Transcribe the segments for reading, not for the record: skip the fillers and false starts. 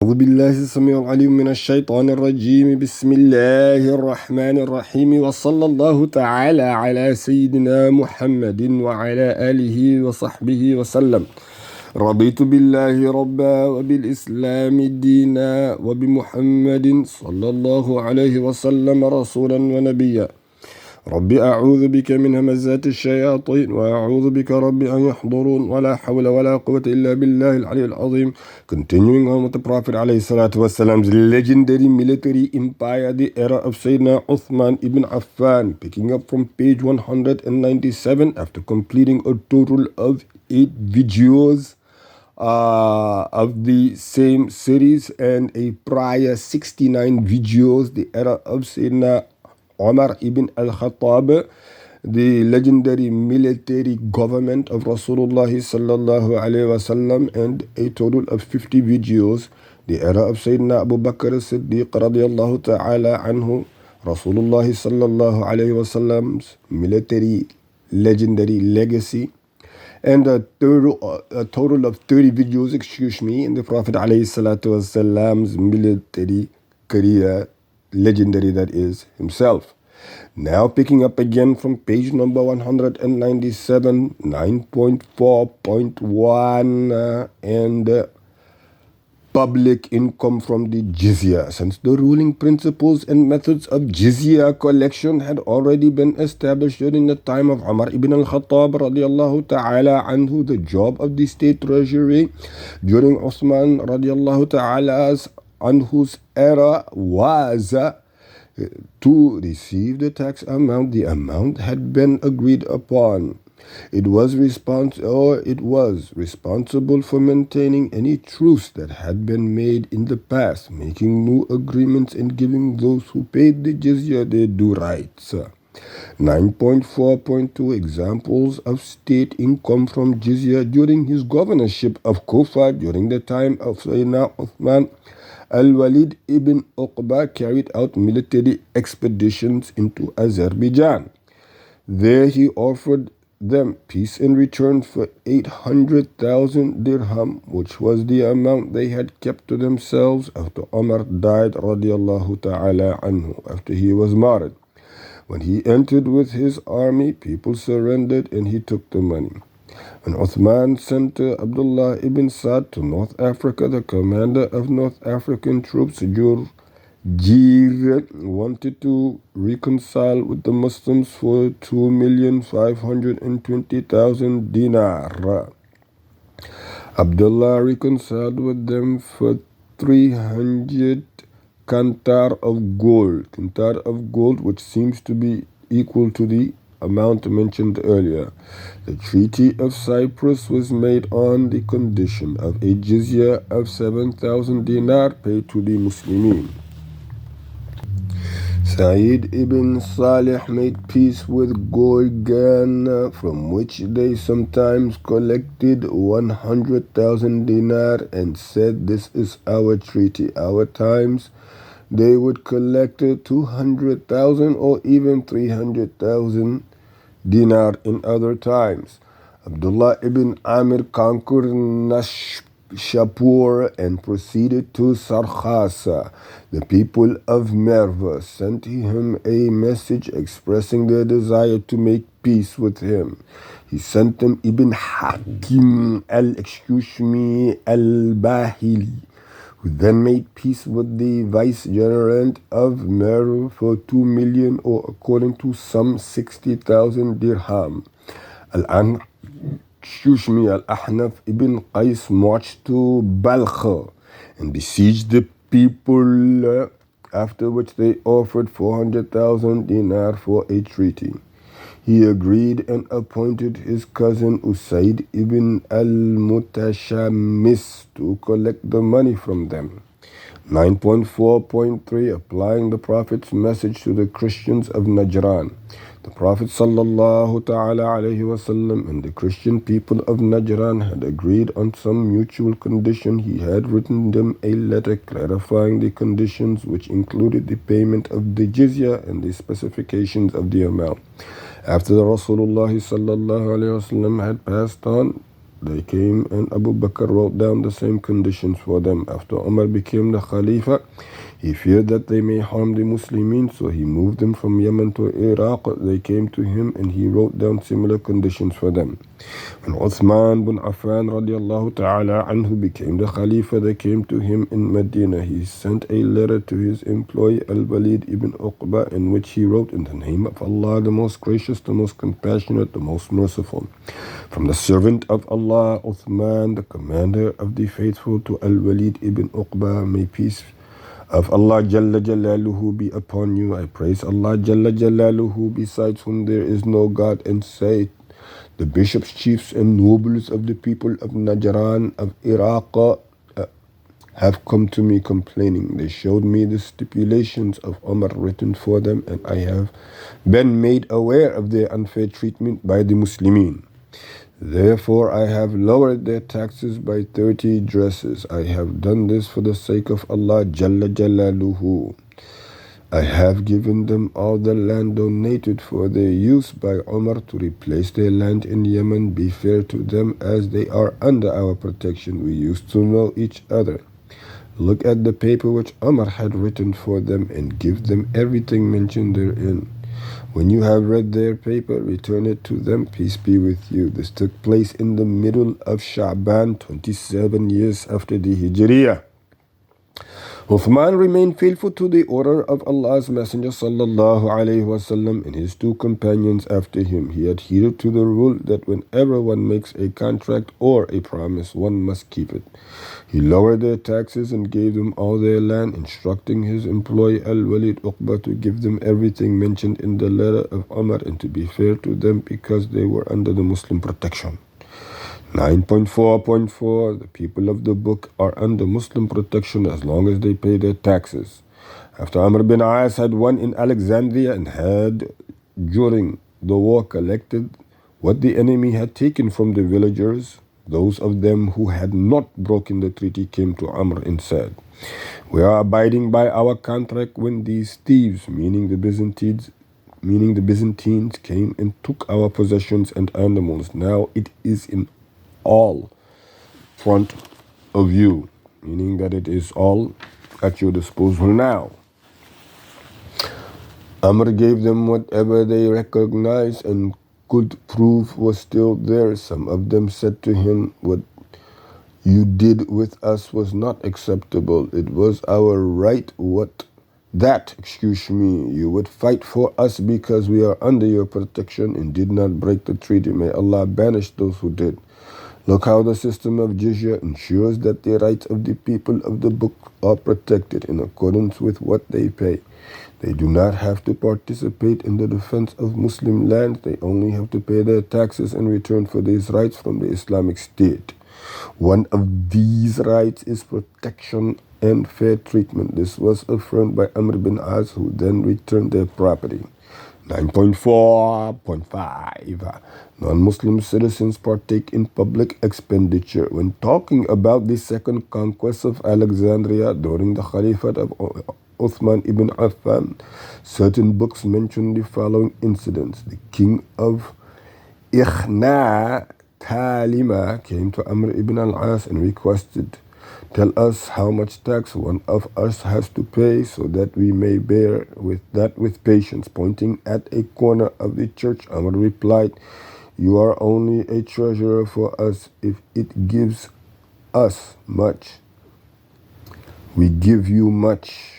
أعوذ بالله السميع العليم من الشيطان الرجيم. بسم الله الرحمن الرحيم، وصلى الله تعالى على سيدنا محمد وعلى آله وصحبه وسلم. رضيت بالله ربا وبالإسلام دينا وبمحمد صلى الله عليه وسلم رسولا ونبيا. رب أعوذ بك من همزات الشياطين وأعوذ بك رب أن يحضرون ولا حول ولا قوة إلا بالله العلي العظيم. Continuing on with the Prophet ﷺ's legendary military empire, the era of Sayyidina Uthman ibn Affan, picking up from page 197 after completing a total of 8 videos of the same series and a prior 69 videos, the era of Sayyidina Umar ibn al-Khattab, the legendary military government of Rasulullah sallallahu alayhi wasallam, and a total of 50 videos, the era of Sayyidina Abu Bakr as-Siddiq radiyallahu ta'ala anhu, Rasulullah sallallahu alayhi wasallam's military legendary legacy, and a total of 30 videos, in the Prophet alayhi salatu wasallam's military career, legendary that is, himself. Now picking up again from page number 197, 9.4.1, and public income from the Jizya. Since the ruling principles and methods of Jizya collection had already been established during the time of Umar ibn al-Khattab radiyallahu ta'ala anhu, the job of the state treasury during Uthman radiyallahu ta'ala anhu's era was to receive the tax amount. The amount had been agreed upon. It was responsible for maintaining any truce that had been made in the past, making new agreements, and giving those who paid the jizya their due rights. 9.4.2 Examples of state income from jizya during his governorship of Kufa during the time of Sayyidina Uthman. Al-Walid ibn Uqba carried out military expeditions into Azerbaijan. There he offered them peace in return for 800,000 dirham, which was the amount they had kept to themselves after Umar died radiyallahu ta'ala anhu, after he was martyred. When he entered with his army, people surrendered and he took the money. When Uthman sent Abdullah ibn Sa'd to North Africa, the commander of North African troops, Jizya, wanted to reconcile with the Muslims for 2,520,000 dinar. Abdullah reconciled with them for 300 kantar of gold, which seems to be equal to the amount mentioned earlier. The Treaty of Cyprus was made on the condition of a jizya of 7,000 dinar paid to the Muslimin. Sa'id ibn Salih made peace with Gorgan, from which they sometimes collected 100,000 dinar, and said, "This is our treaty, our times." They would collect 200,000 or even 300,000 dinar in other times. Abdullah ibn Amir conquered Nashapur and proceeded to Sarkhasa. The people of Merv sent him a message expressing their desire to make peace with him. He sent them Ibn Hakim al-Bahili, who then made peace with the vicegerent of Merv for 2 million, or according to some 60,000 dirham. Al-Ahnaf ibn Qais marched to Balkh and besieged the people, after which they offered 400,000 dinar for a treaty. He agreed and appointed his cousin Usaid ibn al-Mutashammis to collect the money from them. 9.4.3 Applying the Prophet's message to the Christians of Najran. The Prophet sallallahu ta'ala alayhi wasallam and the Christian people of Najran had agreed on some mutual condition. He had written them a letter clarifying the conditions, which included the payment of the jizya and the specifications of the amount. After the Rasulullah sallallahu alayhi wasallam had passed on, They came and Abu Bakr wrote down the same conditions for them. After Umar became the Khalifa, he feared that they may harm the Muslimin, so he moved them from Yemen to Iraq. They came to him and he wrote down similar conditions for them. When Uthman bin Affan radiallahu ta'ala anhu became the Khalifa, they came to him in Medina. He sent a letter to his employee Al-Walid ibn Uqba in which he wrote, "In the name of Allah, the most gracious, the most compassionate, the most merciful. From the servant of Allah, Uthman, the commander of the faithful, to Al-Walid ibn Uqba, may peace of Allah Jalla Jalaluhu be upon you. I praise Allah Jalla Jalaluhu, besides whom there is no God, and say, the bishops, chiefs, and nobles of the people of Najran of Iraq have come to me complaining. They showed me the stipulations of Umar written for them, and I have been made aware of their unfair treatment by the Muslimin. Therefore, I have lowered their taxes by 30 dresses. I have done this for the sake of Allah Jalla Jalaluhu. I have given them all the land donated for their use by Umar to replace their land in Yemen. Be fair to them as they are under our protection. We used to know each other. Look at the paper which Umar had written for them and give them everything mentioned therein. When you have read their paper, return it to them, peace be with you." This took place in the middle of Sha'ban, 27 years after the Hijriyah. Uthman remained faithful to the order of Allah's Messenger sallallahu alaihi wasallam and his two companions after him. He adhered to the rule that whenever one makes a contract or a promise, one must keep it. He lowered their taxes and gave them all their land, instructing his employee Al-Walid Uqba to give them everything mentioned in the letter of Umar and to be fair to them because they were under the Muslim protection. 9.4.4 The people of the book are under Muslim protection as long as they pay their taxes. After Amr bin As had won in Alexandria and had, during the war, collected what the enemy had taken from the villagers, those of them who had not broken the treaty came to Amr and said, "We are abiding by our contract when these thieves," meaning the Byzantines, came and took our possessions and animals. Now it is in all front of you, meaning that it is all at your disposal now. Amr gave them whatever they recognized and could prove was still there. Some of them said to him, "What you did with us was not acceptable. It was our right you would fight for us because we are under your protection and did not break the treaty. May Allah banish those who did." Look how the system of Jizya ensures that the rights of the people of the book are protected in accordance with what they pay. They do not have to participate in the defense of Muslim lands. They only have to pay their taxes in return for these rights from the Islamic State. One of these rights is protection and fair treatment. This was affirmed by Amr bin As, who then returned their property. 9.4.5 Non-Muslim citizens partake in public expenditure. When talking about the second conquest of Alexandria during the Caliphate of Uthman ibn Affan, certain books mention the following incidents. The king of Ikhna Talima came to Amr ibn al-As and requested, "Tell us how much tax one of us has to pay so that we may bear with patience." Pointing at a corner of the church, Amr replied, "You are only a treasurer for us. If it gives us much, we give you much.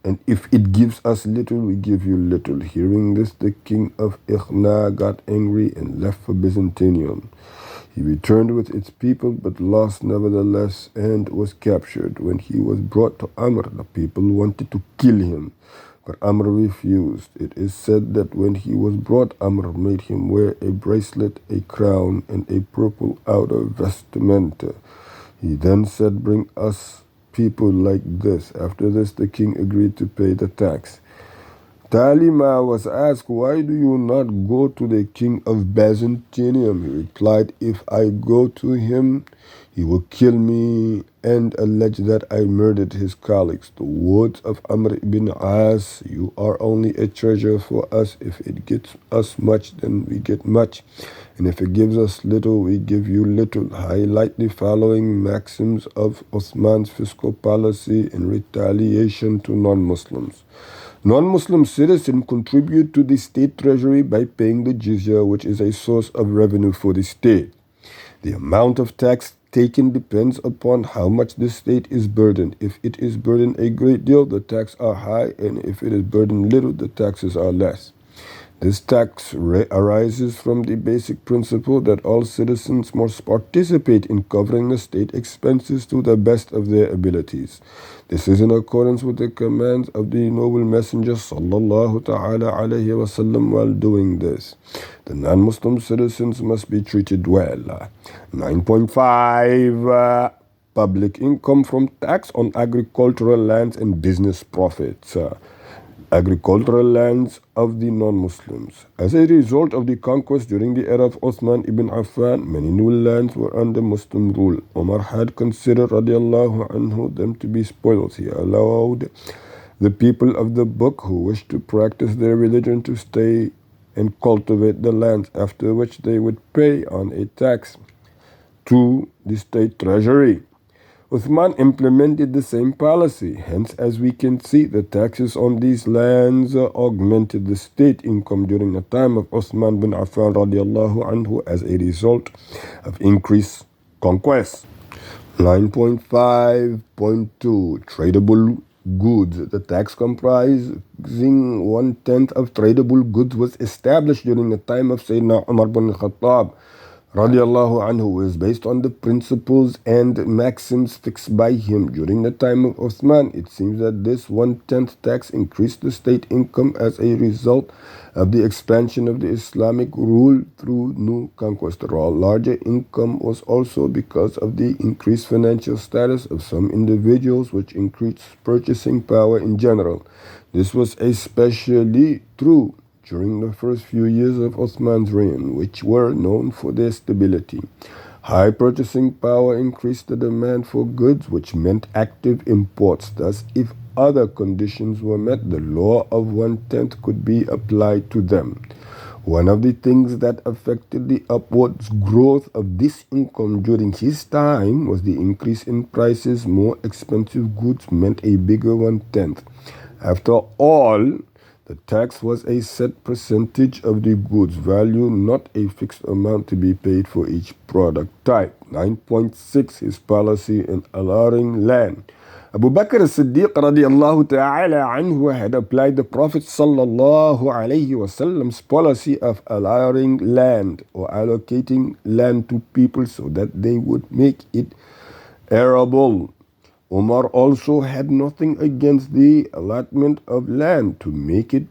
And if it gives us little, we give you little." Hearing this, the king of Ikhna got angry and left for Byzantium. He returned with its people, but lost nevertheless, and was captured. When he was brought to Amr, the people wanted to kill him, but Amr refused. It is said that when he was brought, Amr made him wear a bracelet, a crown, and a purple outer vestment. He then said, "Bring us people like this." After this, the king agreed to pay the tax. Talima was asked, "Why do you not go to the king of Byzantium?" He replied, "If I go to him, He will kill me and allege that I murdered his colleagues. The words of Amr ibn As, you are only a treasure for us. If it gives us much, then we get much. And if it gives us little, we give you little. Highlight the following maxims of Uthman's fiscal policy in retaliation to non-Muslims. Non-Muslim citizens contribute to the state treasury by paying the jizya, which is a source of revenue for the state. The amount of tax taken depends upon how much the state is burdened. If it is burdened a great deal, the taxes are high, and if it is burdened little, the taxes are less. This tax arises from the basic principle that all citizens must participate in covering the state expenses to the best of their abilities. This is in accordance with the commands of the noble messenger sallallahu ta'ala alayhi wasallam while doing this. The non-Muslim citizens must be treated well. 9.5 Public income from tax on agricultural lands and business profits. Agricultural lands of the non-Muslims. As a result of the conquest during the era of Uthman ibn Affan, many new lands were under Muslim rule. Omar had considered radiallahu anhu them to be spoils. He allowed the people of the book who wished to practice their religion to stay and cultivate the lands, after which they would pay on a tax to the state treasury. Uthman implemented the same policy. Hence, as we can see, the taxes on these lands augmented the state income during the time of Uthman bin Affan radiallahu anhu as a result of increased conquest. 9.5.2 Tradable goods. The tax comprising 1/10 of tradable goods was established during the time of Sayyidina Umar bin Khattab radiallahu anhu, is based on the principles and maxims fixed by him. During the time of Uthman, it seems that this 1/10 tax increased the state income as a result of the expansion of the Islamic rule through new conquest. The larger income was also because of the increased financial status of some individuals, which increased purchasing power in general. This was especially true during the first few years of Uthman's reign, which were known for their stability. High purchasing power increased the demand for goods, which meant active imports. Thus, if other conditions were met, the law of 1/10 could be applied to them. One of the things that affected the upwards growth of this income during his time was the increase in prices. More expensive goods meant a bigger 1/10. After all, the tax was a set percentage of the goods value, not a fixed amount to be paid for each product type. 9.6 His policy in allowing land. Abu Bakr as-Siddiq radiallahu ta'ala anhu had applied the Prophet sallallahu alayhi wasallam's policy of allowing land or allocating land to people so that they would make it arable. Umar also had nothing against the allotment of land to make it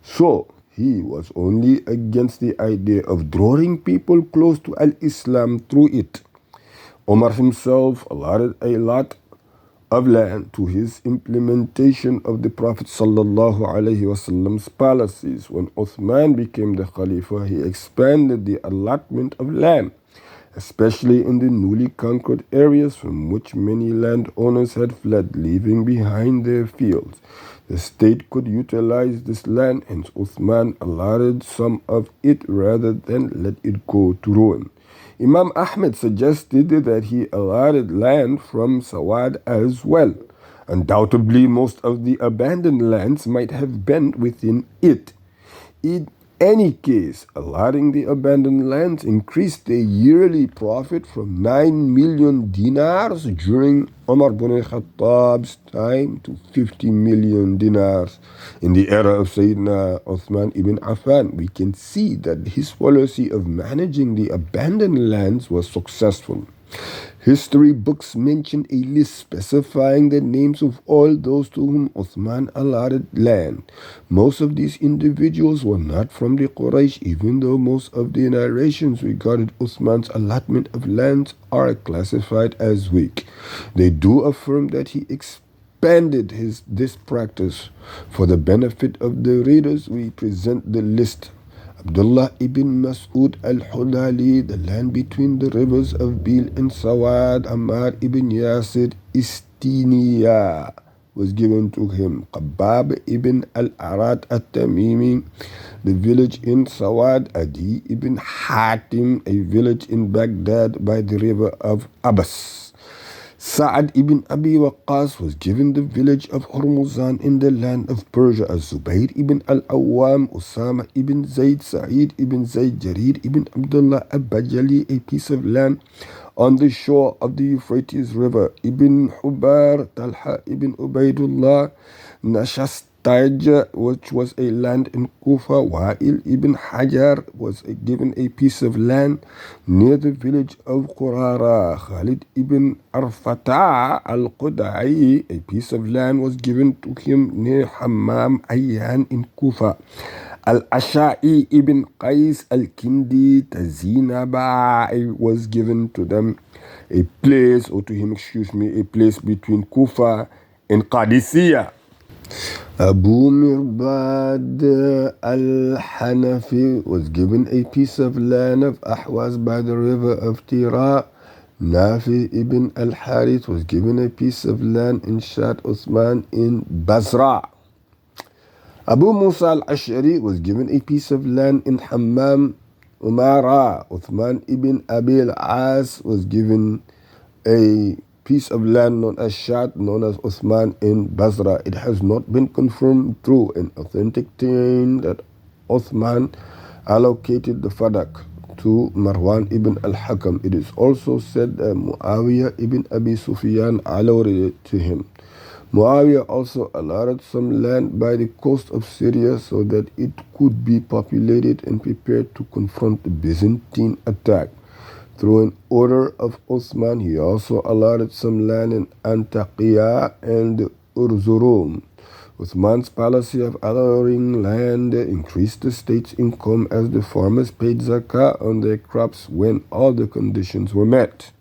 so. He was only against the idea of drawing people close to Al-Islam through it. Umar himself allotted a lot of land to his implementation of the Prophet sallallahu alaihi wasallam's policies. When Uthman became the Khalifa, he expanded the allotment of land, especially in the newly conquered areas from which many landowners had fled, leaving behind their fields. The state could utilize this land, hence Uthman allotted some of it rather than let it go to ruin. Imam Ahmed suggested that he allotted land from Sawad as well. Undoubtedly, most of the abandoned lands might have been within it. In any case, allotting the abandoned lands increased the yearly profit from 9 million dinars during Umar bin Khattab's time to 50 million dinars in the era of Sayyidina Uthman ibn Affan. We can see that his policy of managing the abandoned lands was successful. History books mention a list specifying the names of all those to whom Uthman allotted land. Most of these individuals were not from the Quraysh, even though most of the narrations regarding Uthman's allotment of lands are classified as weak. They do affirm that he expanded this practice. For the benefit of the readers, we present the list Abdullah ibn Mas'ud al-Hudali, the land between the rivers of Bil and Sawad. Ammar ibn Yasir Istiniya was given to him. Qabab ibn al-Arad at-Tamimi, the village in Sawad. Adi ibn Hatim, a village in Baghdad by the river of Abbas. Sa'ad ibn Abi Waqqas was given the village of Hormuzan in the land of Persia. Az-Zubayr ibn al-Awwam, Usama ibn Zayd, Sa'id ibn Zayd, Jarir ibn Abdullah al-Bajali, a piece of land on the shore of the Euphrates River. Ibn Hubar, Talha ibn Ubaidullah, Nashastaj, which was a land in Kufa. Wa'il ibn Hajar was given a piece of land near the village of Qurara. Khalid ibn Arfata al-Qudai, a piece of land was given to him near Hammam Ayyan in Kufa. Al-Asha'i ibn Qais al-Kindi Tazinaba was given to them a place, or to him, a place between Kufa and Qadisiyah. Abu Mirbad al-Hanafi was given a piece of land of Ahwaz by the river of Tira. Nafi ibn al-Harith was given a piece of land in Shat Uthman in Basra. Abu Musa al-Ash'ari was given a piece of land in Hammam Umara. Uthman ibn Abi al-As was given a piece of land known as Shat, known as Uthman in Basra. It has not been confirmed through an authentic chain that Uthman allocated the Fadak to Marwan ibn al-Hakam. It is also said that Muawiyah ibn Abi Sufyan allotted it to him. Muawiyah also allotted some land by the coast of Syria so that it could be populated and prepared to confront the Byzantine attack. Through an order of Uthman, he also allotted some land in Antakya and Urzurum. Uthman's policy of allotting land increased the state's income as the farmers paid zakah on their crops when all the conditions were met.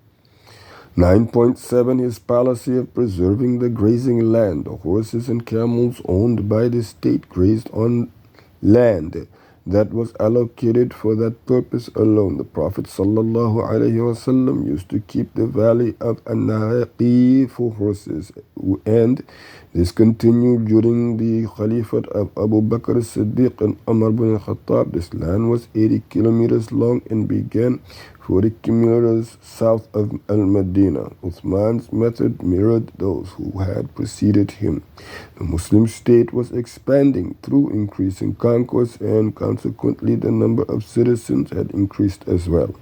9.7 His policy of preserving the grazing land. The horses and camels owned by the state grazed on land that was allocated for that purpose alone. The Prophet ﷺ used to keep the valley of An-Naqi for horses, and this continued during the Caliphate of Abu Bakr as-Siddiq and Umar bin al-Khattab. This land was 80 kilometers long and began 40 kilometers south of Al-Madinah. Uthman's method mirrored those who had preceded him. The Muslim state was expanding through increasing conquest, and consequently the number of citizens had increased as well.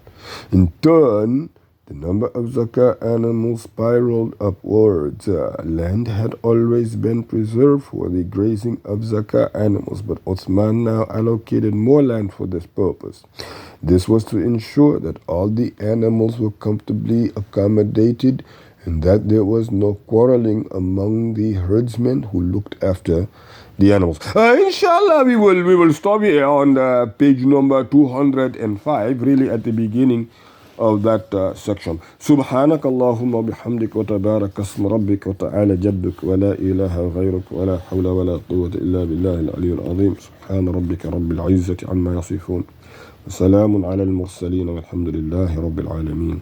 In turn, the number of zakah animals spiraled upwards. Land had always been preserved for the grazing of zakah animals, but Uthman now allocated more land for this purpose. This was to ensure that all the animals were comfortably accommodated and that there was no quarreling among the herdsmen who looked after the animals. Inshallah, we will stop here on page number 205, really at the beginning of that section. Subhanak Allahumma bihamdik wa tabarak asma rabbik wa ta'ala jadduk wa la ilaha ghayruk wa la hawla wa la quwwata illa billahi al-aliyyil azim. Subhana rabbika rabbil izzati amma yasifun. Salamun ala al-mursaleen walhamdulillahi rabbil alamin.